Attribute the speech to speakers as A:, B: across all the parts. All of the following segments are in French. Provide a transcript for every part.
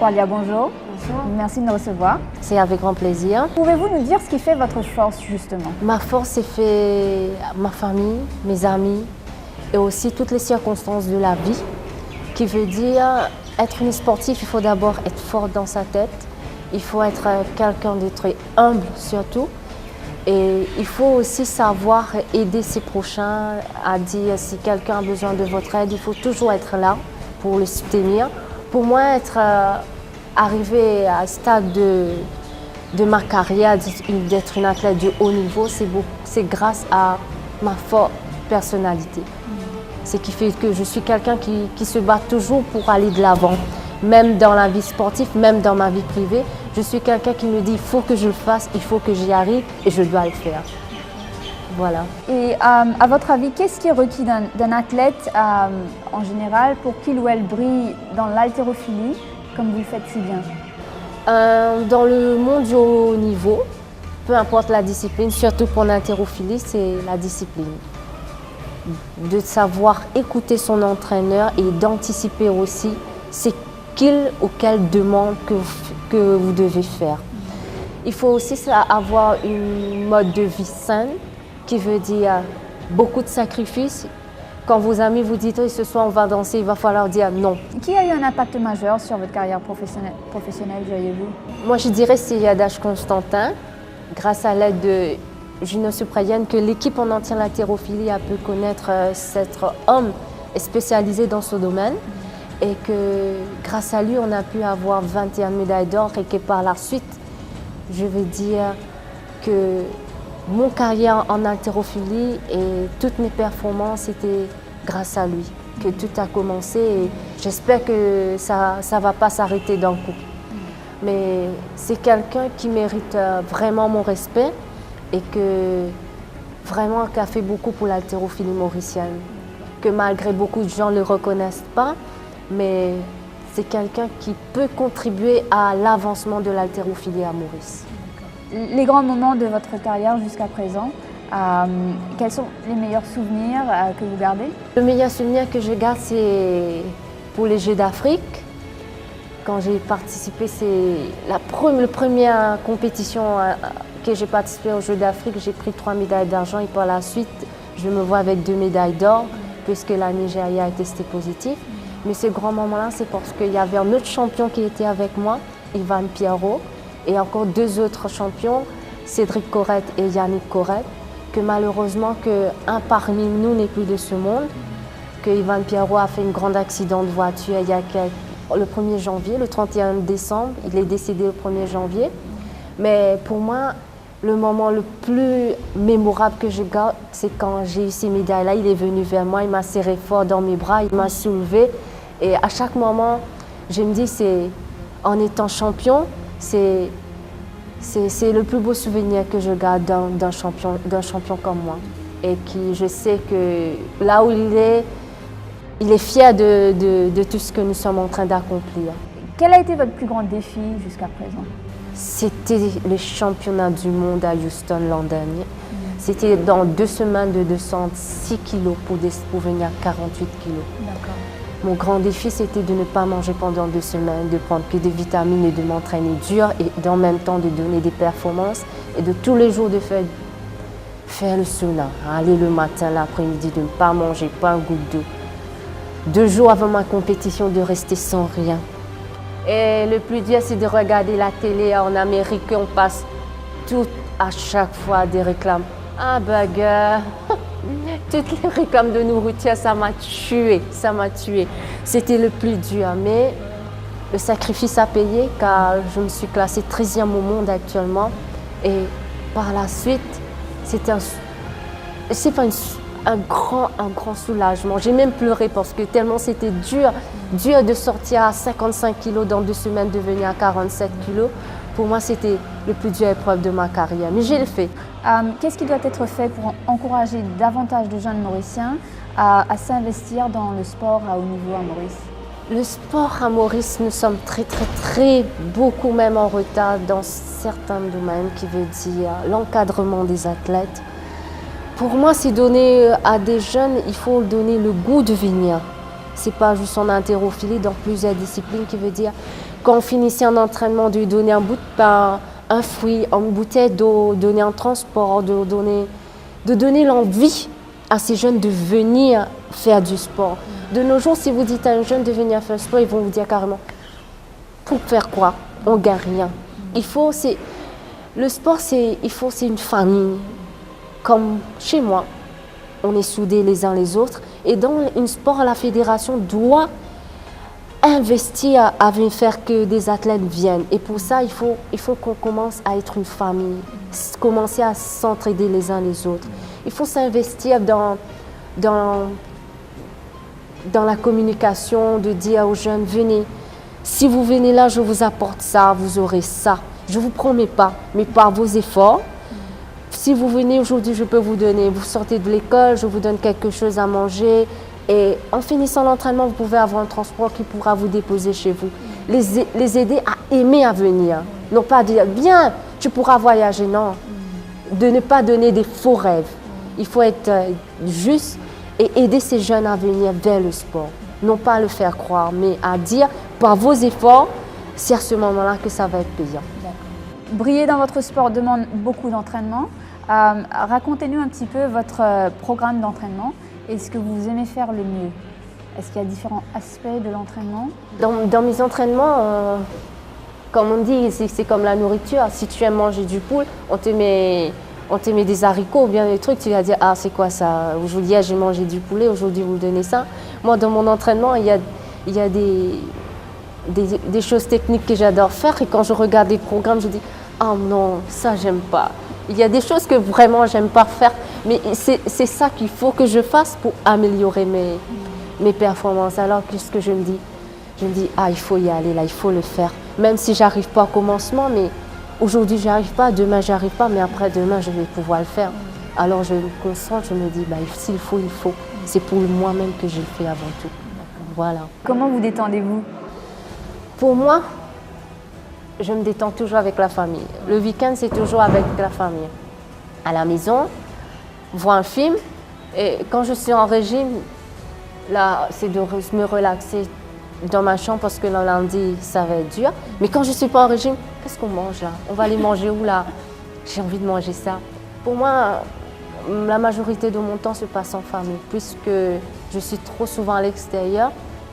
A: Corlia, bonjour.
B: Bonjour.
A: Merci de nous recevoir.
B: C'est avec grand plaisir.
A: Pouvez-vous nous dire ce qui fait votre force, justement?
B: Ma force, c'est fait ma famille, mes amis et aussi toutes les circonstances de la vie. Qui veut dire, être une sportive, il faut d'abord être fort dans sa tête. Il faut être quelqu'un de très humble surtout. Et il faut aussi savoir aider ses prochains, à dire si quelqu'un a besoin de votre aide, il faut toujours être là pour le soutenir. Pour moi, arriver à un stade de ma carrière, d'être une athlète de haut niveau, c'est grâce à ma forte personnalité. Ce qui fait que je suis quelqu'un qui se bat toujours pour aller de l'avant. Même dans la vie sportive, même dans ma vie privée, je suis quelqu'un qui me dit il faut que je le fasse, il faut que j'y arrive et je dois le faire. Voilà.
A: Et à votre avis, qu'est-ce qui est requis d'un athlète en général pour qu'il ou elle brille dans l'haltérophilie comme vous le faites si bien?
B: Dans le monde du haut niveau, peu importe la discipline, surtout pour l'haltérophilie, c'est la discipline. De savoir écouter son entraîneur et d'anticiper aussi ce qu'il ou quelle demande que vous devez faire. Il faut aussi avoir une mode de vie saine qui veut dire beaucoup de sacrifices. Quand vos amis vous disent oh, ce soir on va danser, il va falloir dire non.
A: Qui a eu un impact majeur sur votre carrière professionnelle, diriez-vous?
B: Moi je dirais c'est Yadash Constantin, grâce à l'aide de Juno Suprayan, que l'équipe en entière l'haltérophilie a pu connaître cet homme spécialisé dans ce domaine. Et que grâce à lui, on a pu avoir 21 médailles d'or et que par la suite, je vais dire que mon carrière en haltérophilie et toutes mes performances étaient grâce à lui, que tout a commencé et j'espère que ça ne va pas s'arrêter d'un coup. Mais c'est quelqu'un qui mérite vraiment mon respect et qui a fait beaucoup pour l'haltérophilie mauricienne, que malgré beaucoup de gens ne le reconnaissent pas, mais c'est quelqu'un qui peut contribuer à l'avancement de l'haltérophilie à Maurice.
A: Les grands moments de votre carrière jusqu'à présent, quels sont les meilleurs souvenirs que vous gardez?
B: Le meilleur souvenir que je garde, c'est pour les Jeux d'Afrique. Quand j'ai participé, c'est la première compétition que j'ai participé aux Jeux d'Afrique. J'ai pris 3 médailles d'argent et par la suite, je me vois avec 2 médailles d'or puisque la Nigeria a testé positif. Mais ce grand moment-là, c'est parce qu'il y avait un autre champion qui était avec moi, Ivan Pierrot, et encore 2 autres champions, Cédric Corrette et Yannick Corrette, que malheureusement, un parmi nous n'est plus de ce monde, que Ivan Pierrot a fait un grand accident de voiture le 1er janvier, le 31 décembre, il est décédé le 1er janvier. Mais pour moi, le moment le plus mémorable que je garde, c'est quand j'ai eu ces médailles-là. Il est venu vers moi, il m'a serré fort dans mes bras, il m'a soulevé. Et à chaque moment, je me dis, en étant champion, c'est le plus beau souvenir que je garde d'un champion comme moi. Et qui, je sais que là où il est fier de tout ce que nous sommes en train d'accomplir.
A: Quel a été votre plus grand défi jusqu'à présent?
B: C'était le championnat du monde à Houston l'an dernier. C'était dans 2 semaines de 206 kilos pour venir à 48 kilos.
A: D'accord.
B: Mon grand défi, c'était de ne pas manger pendant 2 semaines, de prendre que des vitamines et de m'entraîner dur et en même temps de donner des performances et de tous les jours de faire le sauna, aller le matin, l'après-midi, de ne pas manger, pas un goutte d'eau. 2 jours avant ma compétition, de rester sans rien. Et le plus dur, c'est de regarder la télé en Amérique, on passe à chaque fois des réclames. Un burger, toutes les réclames de nourriture, ça m'a tué, ça m'a tué. C'était le plus dur, mais le sacrifice à payer car je me suis classée 13e au monde actuellement. Et par la suite, c'était un grand soulagement. J'ai même pleuré parce que tellement c'était dur de sortir à 55 kilos dans 2 semaines, de venir à 47 kilos. Pour moi, c'était le plus dur épreuve de ma carrière, mais j'ai le fait.
A: Qu'est-ce qui doit être fait pour encourager davantage de jeunes Mauriciens à s'investir dans le sport à haut niveau à Maurice?
B: Le sport à Maurice, nous sommes très, beaucoup même en retard dans certains domaines, qui veut dire l'encadrement des athlètes. Pour moi, c'est donner à des jeunes, il faut donner le goût de venir. C'est pas juste en haltérophilie, dans plusieurs disciplines, qui veut dire quand on finissait un entraînement, de donner un bout de pain, un fruit, une bouteille d'eau, donner un transport, de donner l'envie à ces jeunes de venir faire du sport. De nos jours, si vous dites à un jeune de venir faire du sport, ils vont vous dire carrément, pour faire quoi? On ne gagne rien. Le sport, c'est une famille. Comme chez moi, on est soudés les uns les autres. Et dans un sport, la fédération doit investir à faire que des athlètes viennent. Et pour ça, il faut qu'on commence à être une famille, commencer à s'entraider les uns les autres. Il faut s'investir dans la communication, de dire aux jeunes, venez, si vous venez là, je vous apporte ça, vous aurez ça. Je ne vous promets pas, mais par vos efforts, si vous venez aujourd'hui, je peux vous donner, vous sortez de l'école, je vous donne quelque chose à manger. Et en finissant l'entraînement, vous pouvez avoir un transport qui pourra vous déposer chez vous. Les aider à aimer à venir. Non pas dire, bien, tu pourras voyager, non. De ne pas donner des faux rêves. Il faut être juste et aider ces jeunes à venir vers le sport. Non pas à le faire croire, mais à dire, par vos efforts, c'est à ce moment-là que ça va être payant.
A: Briller dans votre sport demande beaucoup d'entraînement. Racontez-nous un petit peu votre programme d'entraînement et ce que vous aimez faire le mieux. Est-ce qu'il y a différents aspects de l'entraînement?
B: Dans mes entraînements, comme on dit, c'est comme la nourriture. Si tu aimes manger du poule, on te met des haricots ou bien des trucs, tu vas dire, ah c'est quoi ça? Aujourd'hui j'ai mangé du poulet, aujourd'hui vous me donnez ça. Moi dans mon entraînement, il y a des choses techniques que j'adore faire et quand je regarde des programmes, je dis, ah non, ça j'aime pas. Il y a des choses que vraiment j'aime pas faire, mais c'est ça qu'il faut que je fasse pour améliorer mes performances. Alors qu'est-ce que je me dis? Je me dis, ah il faut y aller là, il faut le faire. Même si j'arrive pas au commencement, mais aujourd'hui j'arrive pas, demain j'arrive pas, mais après demain je vais pouvoir le faire. Alors je me concentre, je me dis, bah, s'il faut, il faut. C'est pour moi-même que je le fais avant tout. Voilà.
A: Comment vous détendez-vous?
B: Pour moi, je me détends toujours avec la famille. Le week-end, c'est toujours avec la famille. À la maison, voir un film. Et quand je suis en régime, là, c'est de me relaxer dans ma chambre parce que le lundi, ça va être dur. Mais quand je ne suis pas en régime, qu'est-ce qu'on mange là? On va aller manger où là? J'ai envie de manger ça. Pour moi, la majorité de mon temps se passe en famille. Puisque je suis trop souvent à l'extérieur,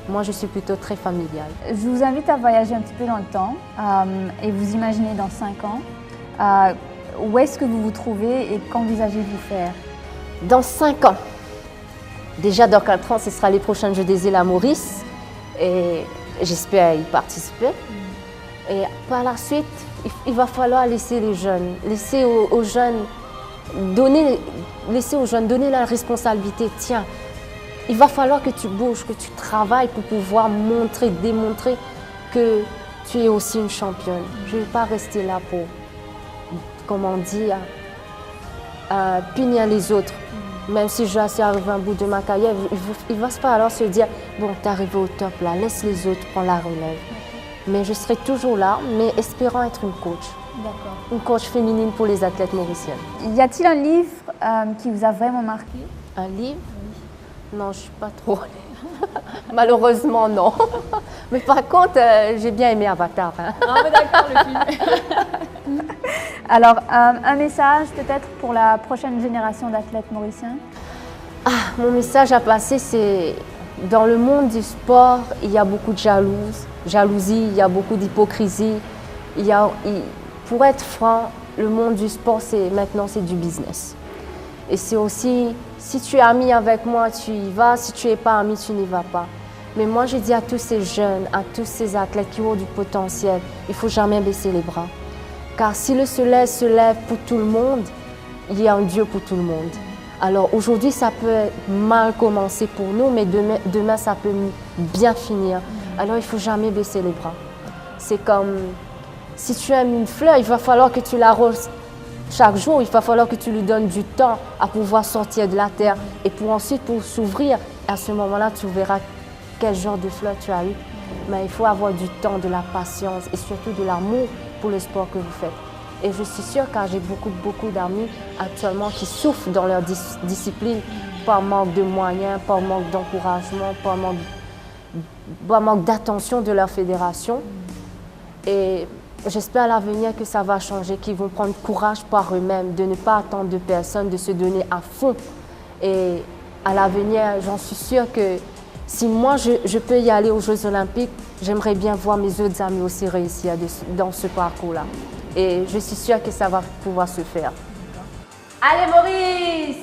B: moi, je suis plutôt très familiale.
A: Je vous invite à voyager un petit peu dans le temps et vous imaginez dans 5 ans. Où est-ce que vous vous trouvez et qu'envisagez-vous faire?
B: Dans 5 ans, déjà dans 4 ans, ce sera les prochains Jeux des îles à Maurice et j'espère y participer. Et par la suite, il va falloir laisser les jeunes, laisser aux jeunes donner la responsabilité. Tiens, il va falloir que tu bouges, que tu travailles pour pouvoir démontrer que tu es aussi une championne. Je ne vais pas rester là pour, comment dire, punir les autres. Même si je suis arrivée à un bout de ma carrière, il ne va pas alors se dire, bon, tu es arrivé au top là, laisse les autres prendre la relève. Mais je serai toujours là, mais espérant être une coach.
A: D'accord.
B: Une coach féminine pour les athlètes mauriciennes.
A: Y a-t-il un livre qui vous a vraiment marqué?
B: Un livre? Non, je ne suis pas trop. Malheureusement, non. Mais par contre, j'ai bien aimé Avatar. Hein.
A: Ah, mais d'accord, le film. Alors, un message peut-être pour la prochaine génération d'athlètes mauriciens?
B: Mon message à passer, c'est dans le monde du sport, il y a beaucoup de jalousie, il y a beaucoup d'hypocrisie. Pour être franc, le monde du sport, maintenant, c'est du business. Et c'est aussi, si tu es ami avec moi, tu y vas. Si tu n'es pas ami, tu n'y vas pas. Mais moi, je dis à tous ces jeunes, à tous ces athlètes qui ont du potentiel, il ne faut jamais baisser les bras. Car si le soleil se lève pour tout le monde, il y a un Dieu pour tout le monde. Alors aujourd'hui, ça peut mal commencer pour nous, mais demain ça peut bien finir. Alors il ne faut jamais baisser les bras. C'est comme, si tu aimes une fleur, il va falloir que tu l'arroses chaque jour, il va falloir que tu lui donnes du temps à pouvoir sortir de la terre et pour s'ouvrir. À ce moment-là, tu verras quel genre de fleur tu as eu. Mais il faut avoir du temps, de la patience et surtout de l'amour pour le sport que vous faites. Et je suis sûre, car j'ai beaucoup d'amis actuellement qui souffrent dans leur discipline par manque de moyens, par manque d'encouragement, par manque d'attention de leur fédération. Et j'espère à l'avenir que ça va changer, qu'ils vont prendre courage par eux-mêmes, de ne pas attendre de personne, de se donner à fond. Et à l'avenir, j'en suis sûre que si moi je peux y aller aux Jeux Olympiques, j'aimerais bien voir mes autres amis aussi réussir dans ce parcours-là. Et je suis sûre que ça va pouvoir se faire.
A: Allez Maurice!